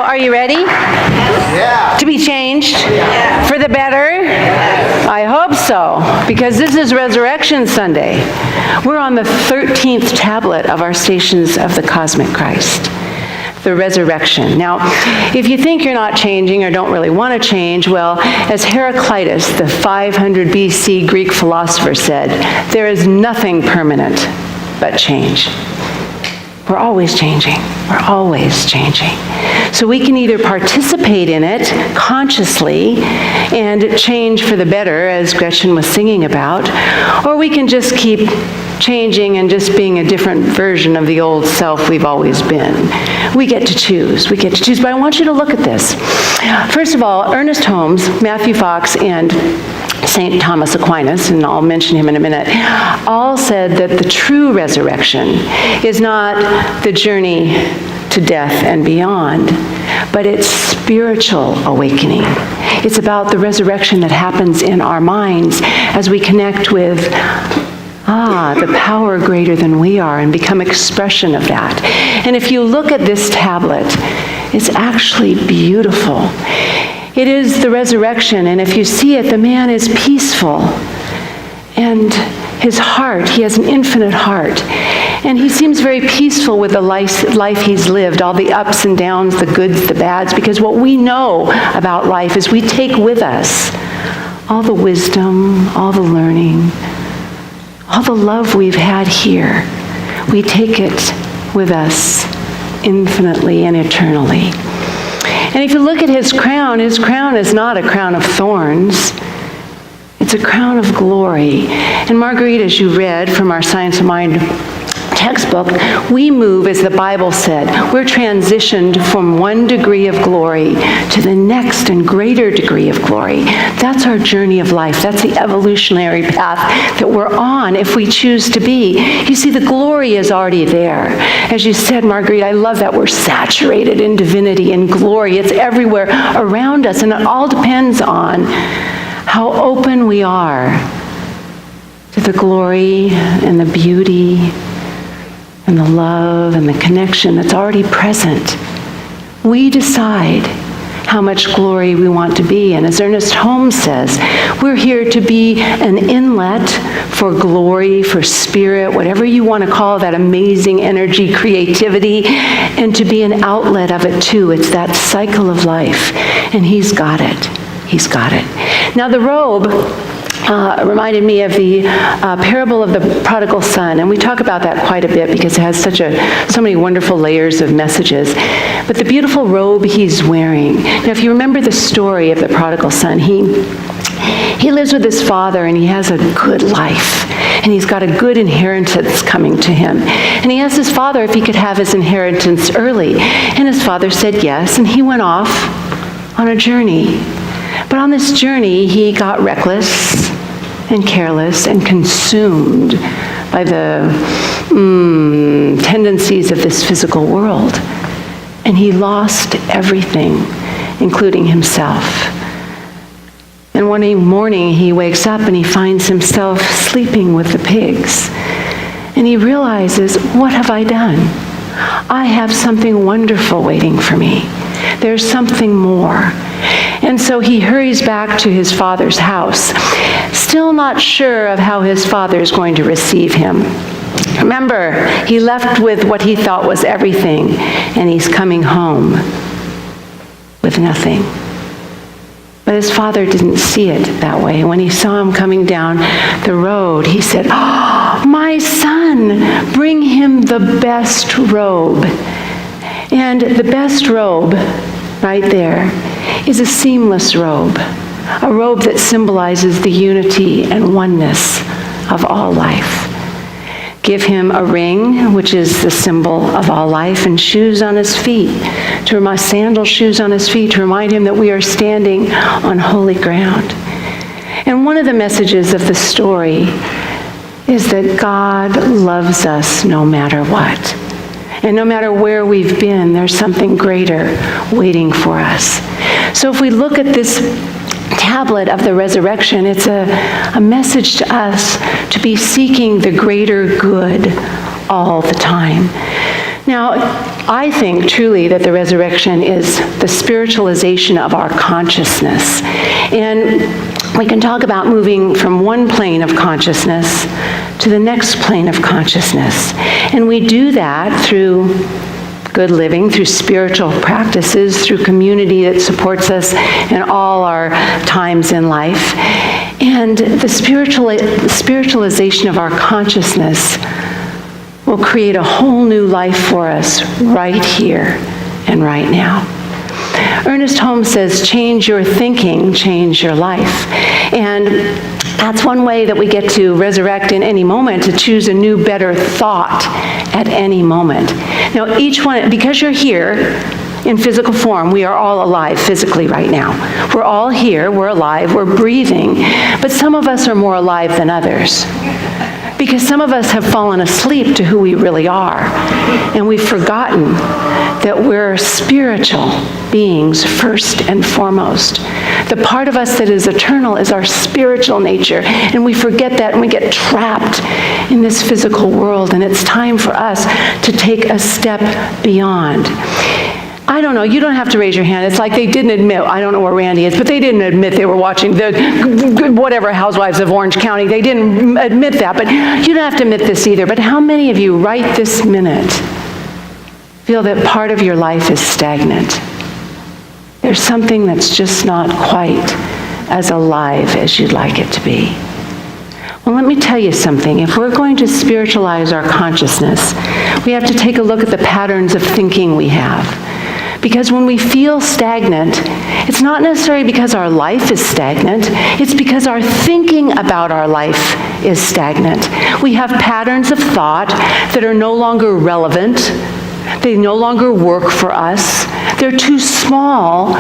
are you ready? To be changed for the better? I hope so, because this is Resurrection Sunday. We're on the 13th tablet of our Stations of the Cosmic Christ, the resurrection. Now, if you think you're not changing or don't really want to change, well, as Heraclitus, the 500 BC Greek philosopher, said, there is nothing permanent but change. We're always changing. We're always changing. So we can either participate in it consciously and change for the better, as Gretchen was singing about, or we can just keep changing and just being a different version of the old self we've always been. We get to choose. We get to choose. But I want you to look at this. First of all, Ernest Holmes, Matthew Fox, and St. Thomas Aquinas, and I'll mention him in a minute, all said that the true resurrection is not the journey to death and beyond, but it's spiritual awakening. It's about the resurrection that happens in our minds as we connect with the power greater than we are and become expression of that. And if you look at this tablet, it's actually beautiful. It is the resurrection, and if you see it, the man is peaceful. And his heart, he has an infinite heart. And he seems very peaceful with the life he's lived, all the ups and downs, the goods, the bads, because what we know about life is we take with us all the wisdom, all the learning, all the love we've had here. We take it with us infinitely and eternally. And if you look at his crown is not a crown of thorns. It's a crown of glory. And Marguerite, as you read from our Science of Mind textbook, we move, as the Bible said, we're transitioned from one degree of glory to the next and greater degree of glory. That's our journey of life. That's the evolutionary path that we're on if we choose to be. You see, the glory is already there. As you said, Marguerite, I love that we're saturated in divinity and glory. It's everywhere around us, and it all depends on how open we are to the glory and the beauty and the love and the connection that's already present. We decide how much glory we want to be. And as Ernest Holmes says, we're here to be an inlet for glory, for spirit, whatever you want to call that amazing energy, creativity, and to be an outlet of it too. It's that cycle of life. And he's got it. He's got it. Now the robe reminded me of the parable of the prodigal son, and we talk about that quite a bit because it has so many wonderful layers of messages. But the beautiful robe he's wearing. Now, if you remember the story of the prodigal son, he lives with his father and he has a good life, and he's got a good inheritance coming to him. And he asked his father if he could have his inheritance early, and his father said yes, and he went off on a journey. But on this journey, he got reckless and careless and consumed by the tendencies of this physical world. And he lost everything, including himself. And one morning, he wakes up and he finds himself sleeping with the pigs. And he realizes, what have I done? I have something wonderful waiting for me. There's something more. And so he hurries back to his father's house, still not sure of how his father is going to receive him. Remember, he left with what he thought was everything, and he's coming home with nothing. But his father didn't see it that way. When he saw him coming down the road, he said, "Oh, my son, bring him the best robe." And the best robe, right there, is a seamless robe, a robe that symbolizes the unity and oneness of all life. Give him a ring, which is the symbol of all life, and shoes on his feet, sandal shoes on his feet, to remind him that we are standing on holy ground. And one of the messages of the story is that God loves us no matter what. And no matter where we've been, there's something greater waiting for us. So if we look at this tablet of the resurrection, it's a message to us to be seeking the greater good all the time. Now, I think truly that the resurrection is the spiritualization of our consciousness. And we can talk about moving from one plane of consciousness to the next plane of consciousness. And we do that through good living, through spiritual practices, through community that supports us in all our times in life. And the spiritualization of our consciousness will create a whole new life for us right here and right now. Ernest Holmes says, change your thinking, change your life. And that's one way that we get to resurrect in any moment, to choose a new, better thought at any moment. Now, each one, because you're here in physical form, we are all alive physically right now. We're all here, we're alive, we're breathing, but some of us are more alive than others. Because some of us have fallen asleep to who we really are, and we've forgotten that we're spiritual beings first and foremost. The part of us that is eternal is our spiritual nature, and we forget that and we get trapped in this physical world, and it's time for us to take a step beyond. I don't know, you don't have to raise your hand. It's like they didn't admit, I don't know where Randy is, but they didn't admit they were watching the whatever Housewives of Orange County. They didn't admit that, but you don't have to admit this either. But how many of you right this minute feel that part of your life is stagnant? There's something that's just not quite as alive as you'd like it to be. Well, let me tell you something. If we're going to spiritualize our consciousness, we have to take a look at the patterns of thinking we have. Because when we feel stagnant, it's not necessarily because our life is stagnant, it's because our thinking about our life is stagnant. We have patterns of thought that are no longer relevant. They no longer work for us. They're too small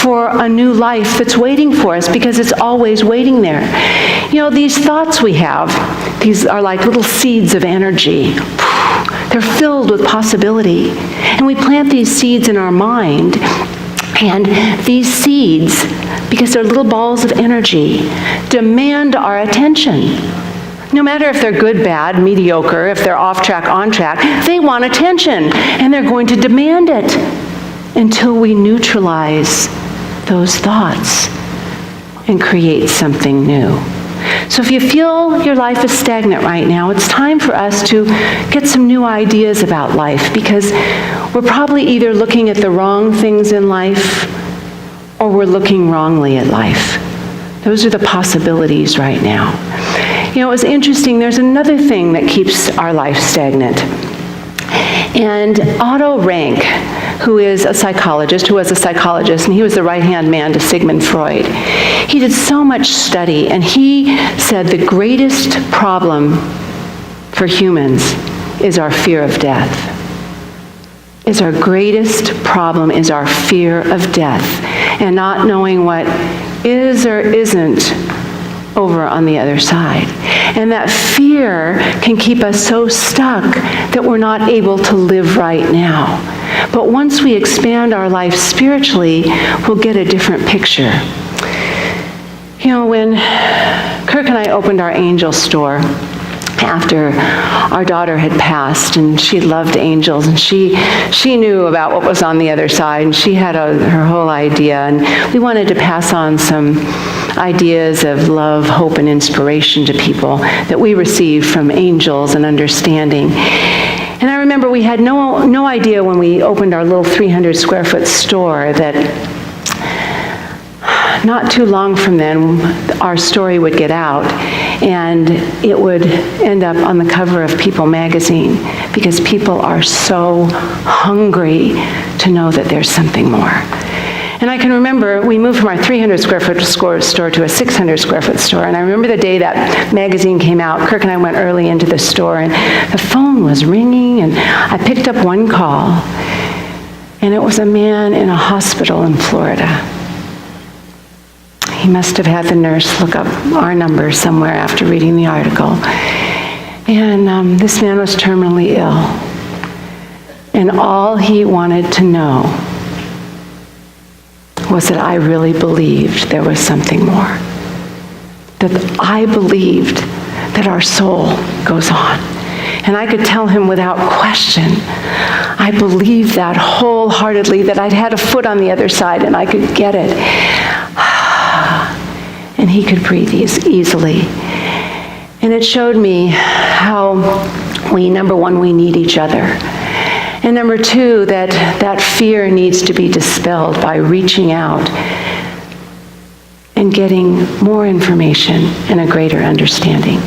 for a new life that's waiting for us because it's always waiting there. You know, these thoughts we have, these are like little seeds of energy. They're filled with possibility. And we plant these seeds in our mind, and these seeds, because they're little balls of energy, demand our attention. No matter if they're good, bad, mediocre, if they're off track, on track, they want attention, and they're going to demand it until we neutralize those thoughts and create something new. So if you feel your life is stagnant right now, it's time for us to get some new ideas about life, because we're probably either looking at the wrong things in life or we're looking wrongly at life. Those are the possibilities right now. You know, it was interesting, there's another thing that keeps our life stagnant. And Otto Rank, who was a psychologist, and he was the right-hand man to Sigmund Freud. He did so much study, and he said the greatest problem for humans is our fear of death. Our greatest problem is our fear of death, and not knowing what is or isn't over on the other side. And that fear can keep us so stuck that we're not able to live right now. But once we expand our life spiritually, we'll get a different picture. You know, when Kirk and I opened our angel store after our daughter had passed, and she loved angels, and she knew about what was on the other side, and she had her whole idea, and we wanted to pass on some ideas of love, hope, and inspiration to people that we received from angels and understanding. And I remember we had no idea when we opened our little 300 square foot store that not too long from then our story would get out and it would end up on the cover of People magazine, because people are so hungry to know that there's something more. And I can remember we moved from our 300 square foot store to a 600 square foot store. And I remember the day that magazine came out, Kirk and I went early into the store, and the phone was ringing, and I picked up one call, and it was a man in a hospital in Florida. He must have had the nurse look up our number somewhere after reading the article. And this man was terminally ill. And all he wanted to know was that I really believed there was something more. That I believed that our soul goes on. And I could tell him without question, I believed that wholeheartedly, that I'd had a foot on the other side and I could get it. And he could breathe easily. And it showed me how number one, we need each other. And number two, that fear needs to be dispelled by reaching out and getting more information and a greater understanding.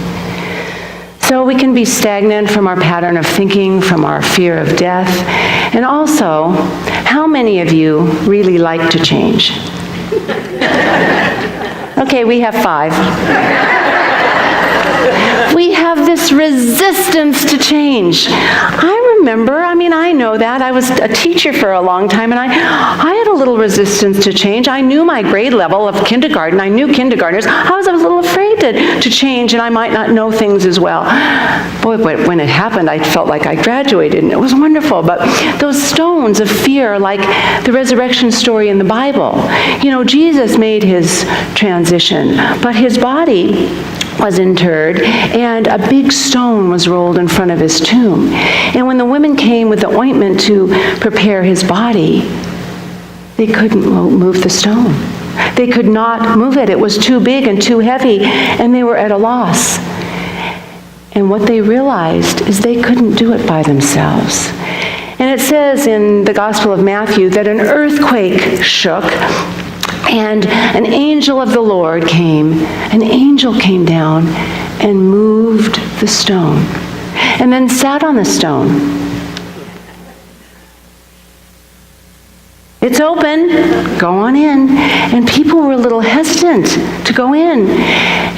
So we can be stagnant from our pattern of thinking, from our fear of death. And also, how many of you really like to change? Okay, we have 5. We have this resistance to change. I know that. I was a teacher for a long time, and I had a little resistance to change. I knew my grade level of kindergarten. I knew kindergartners. I was a little afraid to change, and I might not know things as well. Boy, when it happened, I felt like I graduated, and it was wonderful. But those stones of fear are like the resurrection story in the Bible. Jesus made his transition, but his body was interred, and a big stone was rolled in front of his tomb. And when the women came with the ointment to prepare his body, they couldn't move the stone. They could not move it. It was too big and too heavy, and they were at a loss. And what they realized is they couldn't do it by themselves. And it says in the Gospel of Matthew that an earthquake shook, and an angel of the Lord came. An angel came down and moved the stone, and then sat on the stone. It's open, go on in. And people were a little hesitant to go in.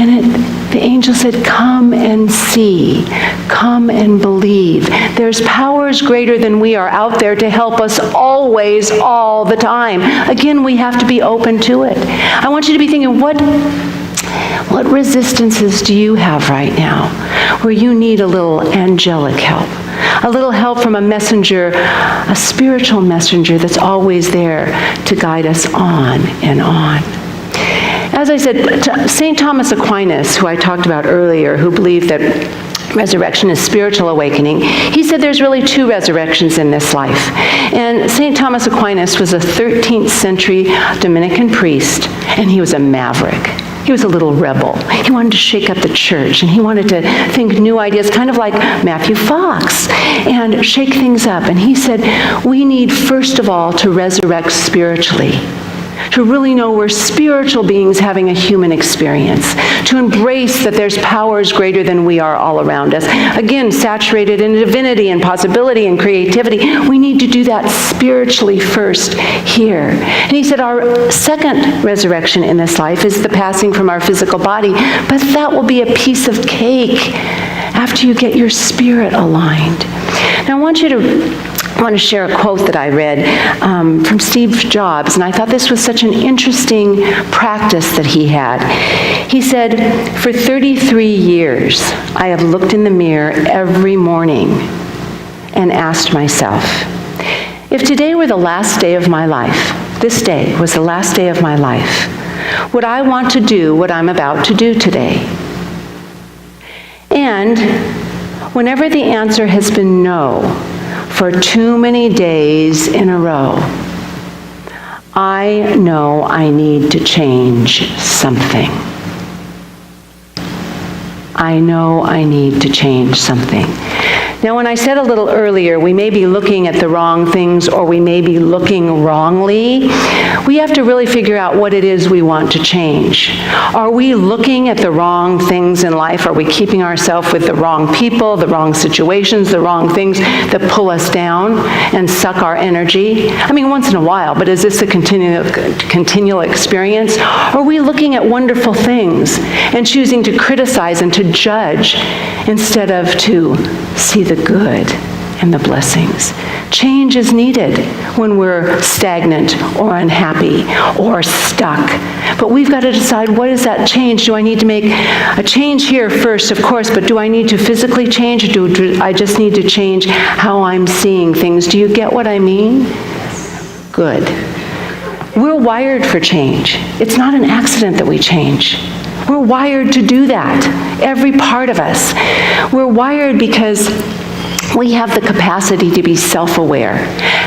And the angel said, come and see, come and believe. There's powers greater than we are out there to help us always, all the time. Again, we have to be open to it. I want you to be thinking, what resistances do you have right now where you need a little angelic help? A little help from a messenger, a spiritual messenger that's always there to guide us on and on. As I said, St. Thomas Aquinas, who I talked about earlier, who believed that resurrection is spiritual awakening, he said there's really 2 resurrections in this life. And St. Thomas Aquinas was a 13th century Dominican priest, and he was a maverick. He was a little rebel. He wanted to shake up the church, and he wanted to think new ideas, kind of like Matthew Fox, and shake things up. And he said, we need, first of all, to resurrect spiritually, to really know we're spiritual beings having a human experience, to embrace that there's powers greater than we are all around us. Again, saturated in divinity and possibility and creativity. We need to do that spiritually first here. And he said our second resurrection in this life is the passing from our physical body, but that will be a piece of cake after you get your spirit aligned. Now I want to share a quote that I read from Steve Jobs, and I thought this was such an interesting practice that he had. He said, for 33 years, I have looked in the mirror every morning and asked myself, if today were the last day of my life, this day was the last day of my life, would I want to do what I'm about to do today? And whenever the answer has been no, for too many days in a row, I know I need to change something. I know I need to change something. Now, when I said a little earlier, we may be looking at the wrong things or we may be looking wrongly, we have to really figure out what it is we want to change. Are we looking at the wrong things in life? Are we keeping ourselves with the wrong people, the wrong situations, the wrong things that pull us down and suck our energy? I mean, once in a while, but is this a continual experience? Are we looking at wonderful things and choosing to criticize and to judge instead of to see the good and the blessings? Change is needed when we're stagnant or unhappy or stuck. But we've got to decide, what is that change? Do I need to make a change here first, of course, but do I need to physically change, or do I just need to change how I'm seeing things? Do you get what I mean? Good. We're wired for change. It's not an accident that we change. We're wired to do that, every part of us. We're wired because we have the capacity to be self-aware.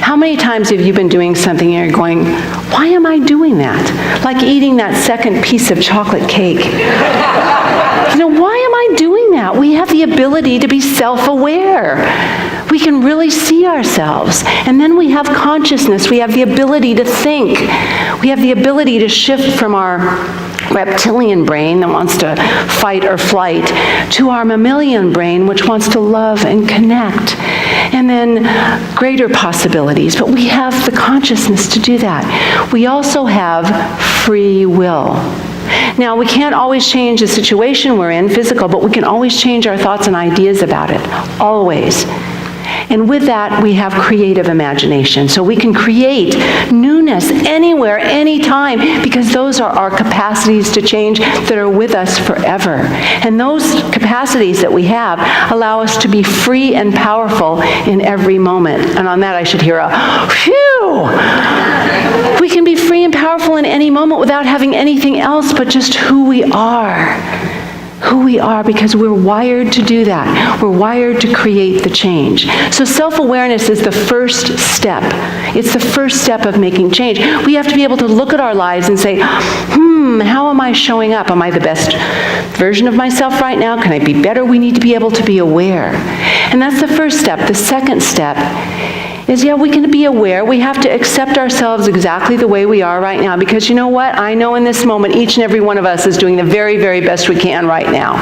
How many times have you been doing something and you're going, why am I doing that? Like eating that second piece of chocolate cake. Why am I doing that? We have the ability to be self-aware. We can really see ourselves. And then we have consciousness. We have the ability to think. We have the ability to shift from our reptilian brain that wants to fight or flight to our mammalian brain, which wants to love and connect. And then greater possibilities. But we have the consciousness to do that. We also have free will. Now, we can't always change the situation we're in, physical, but we can always change our thoughts and ideas about it. Always. And with that, we have creative imagination. So we can create newness anywhere, anytime, because those are our capacities to change that are with us forever. And those capacities that we have allow us to be free and powerful in every moment. And on that, I should hear a phew! We can be free and powerful in any moment without having anything else but just who we are. Who we are, because we're wired to do that. We're wired to create the change. So self-awareness is the first step. It's the first step of making change. We have to be able to look at our lives and say, how am I showing up? Am I the best version of myself right now? Can I be better? We need to be able to be aware. And that's the first step. The second step is, we can be aware. We have to accept ourselves exactly the way we are right now, because you know what? I know in this moment, each and every one of us is doing the very, very best we can right now.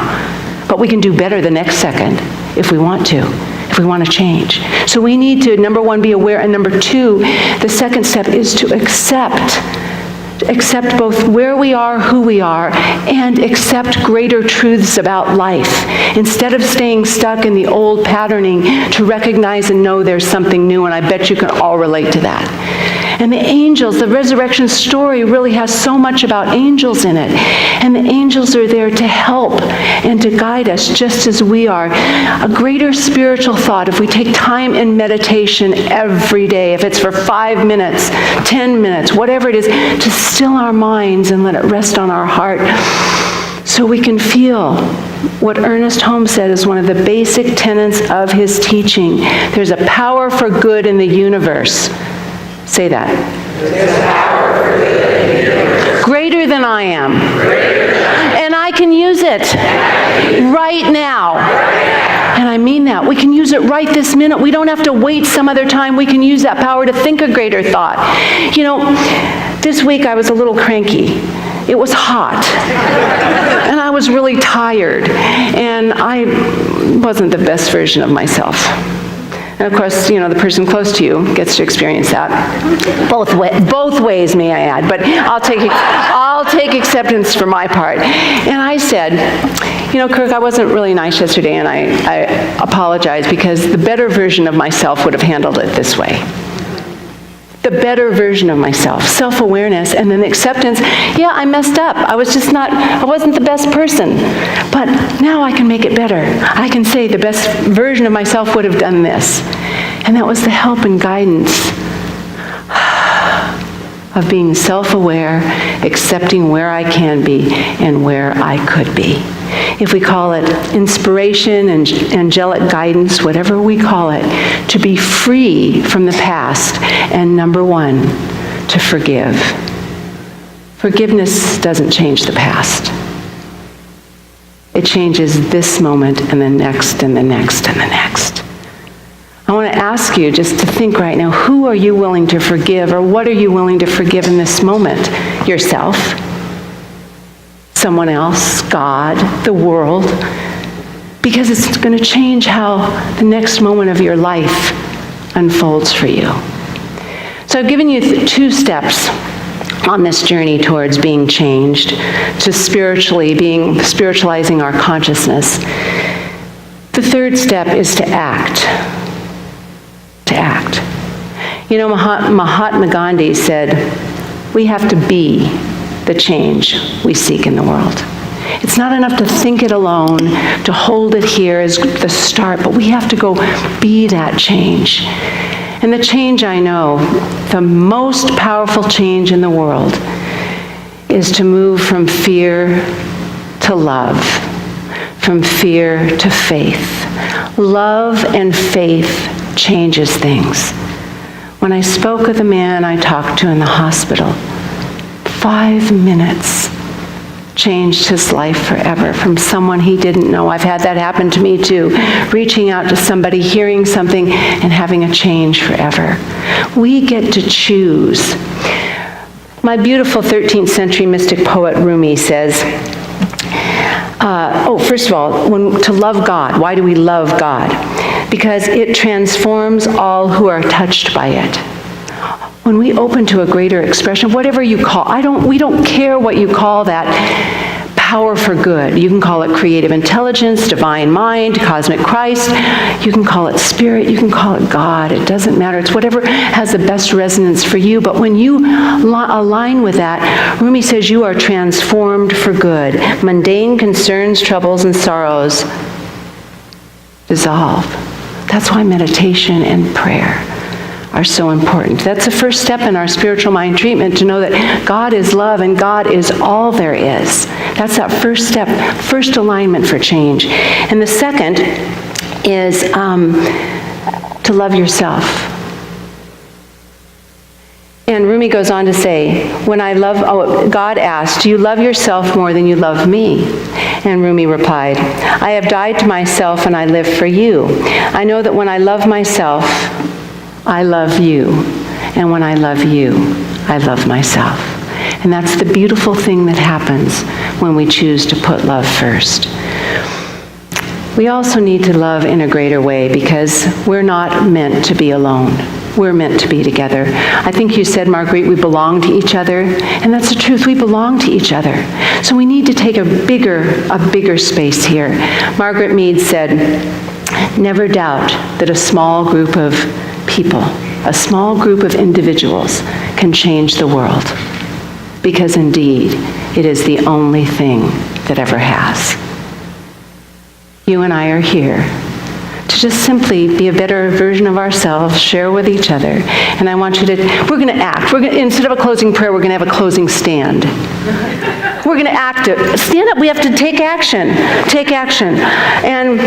But we can do better the next second if we want to, if we want to change. So we need to, number one, be aware, and number two, the second step is to accept both where we are, who we are, and accept greater truths about life. Instead of staying stuck in the old patterning, to recognize and know there's something new, and I bet you can all relate to that. And the angels, the resurrection story really has so much about angels in it. And the angels are there to help and to guide us just as we are. A greater spiritual thought, if we take time in meditation every day, if it's for 5 minutes, 10 minutes, whatever it is, to still our minds and let it rest on our heart so we can feel what Ernest Holmes said is one of the basic tenets of his teaching. There's a power for good in the universe. Say that. There's power for good in the universe. Greater than I am. And I can use it right now. And I mean that. We can use it right this minute. We don't have to wait some other time. We can use that power to think a greater thought. This week I was a little cranky. It was hot. And I was really tired. And I wasn't the best version of myself. And of course, the person close to you gets to experience that. Both ways, may I add. But I'll take acceptance for my part. And I said, Kirk, I wasn't really nice yesterday, and I apologize, because the better version of myself would have handled it this way. The better version of myself, self-awareness, and then acceptance. Yeah, I messed up. I wasn't the best person. But now I can make it better. I can say the best version of myself would have done this. And that was the help and guidance of being self-aware, accepting where I can be and where I could be. If we call it inspiration and angelic guidance, whatever we call it, to be free from the past, and number one, to forgive. Forgiveness doesn't change the past. It changes this moment and the next and the next and the next. I want to ask you just to think right now, who are you willing to forgive, or what are you willing to forgive in this moment? Yourself? Someone else, God, the world, because it's going to change how the next moment of your life unfolds for you. So I've given you 2 steps on this journey towards being changed, to spiritualizing our consciousness. The third step is to act. To act. Mahatma Gandhi said, we have to be the change we seek in the world. It's not enough to think it alone, to hold it here as the start, but we have to go be that change. And the change, I know, the most powerful change in the world, is to move from fear to love, from fear to faith. Love and faith changes things. When I spoke with a man I talked to in the hospital, 5 minutes changed his life forever from someone he didn't know. I've had that happen to me too. Reaching out to somebody, hearing something, and having a change forever. We get to choose. My beautiful 13th century mystic poet Rumi says, first of all, to love God. Why do we love God? Because it transforms all who are touched by it. When we open to a greater expression, whatever you call, we don't care what you call that power for good. You can call it creative intelligence, divine mind, cosmic Christ. You can call it spirit. You can call it God. It doesn't matter. It's whatever has the best resonance for you. But when you align with that, Rumi says you are transformed for good. Mundane concerns, troubles, and sorrows dissolve. That's why meditation and prayer are so important. That's the first step in our spiritual mind treatment, to know that God is love and God is all there is. That's that first step, first alignment for change. And the second is to love yourself. And Rumi goes on to say, God asked, do you love yourself more than you love me? And Rumi replied, I have died to myself and I live for you. I know that when I love myself, I love you, and when I love you, I love myself. And that's the beautiful thing that happens when we choose to put love first. We also need to love in a greater way, because we're not meant to be alone. We're meant to be together. I think you said, Marguerite, we belong to each other, and that's the truth. We belong to each other. So we need to take a bigger space here. Margaret Mead said, never doubt that a small group of people, a small group of individuals can change the world, because indeed it is the only thing that ever has. You and I are here to just simply be a better version of ourselves, share with each other. And I want you to, we're going to act. Instead of a closing prayer, we're going to have a closing stand. We're going to act it. Stand up. We have to take action. Take action. And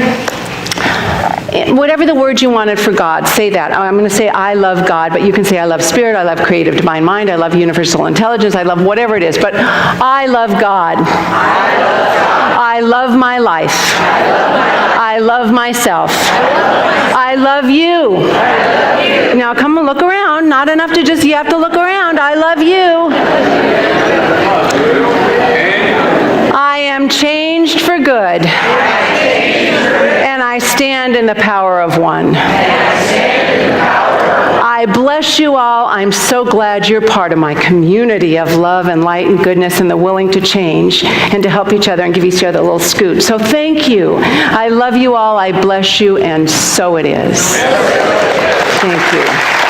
whatever the word you wanted for God, say that. I'm going to say I love God, but you can say I love spirit, I love creative divine mind, I love universal intelligence, I love whatever it is. But I love God. I love my life. I love myself. I love you. Now come and look around. Not enough to just, you have to look around. I love you. I am changed for good. And I stand in the power of one. I bless you all. I'm so glad you're part of my community of love and light and goodness and the willing to change and to help each other and give each other a little scoot. So thank you. I love you all. I bless you, and so it is. Thank you.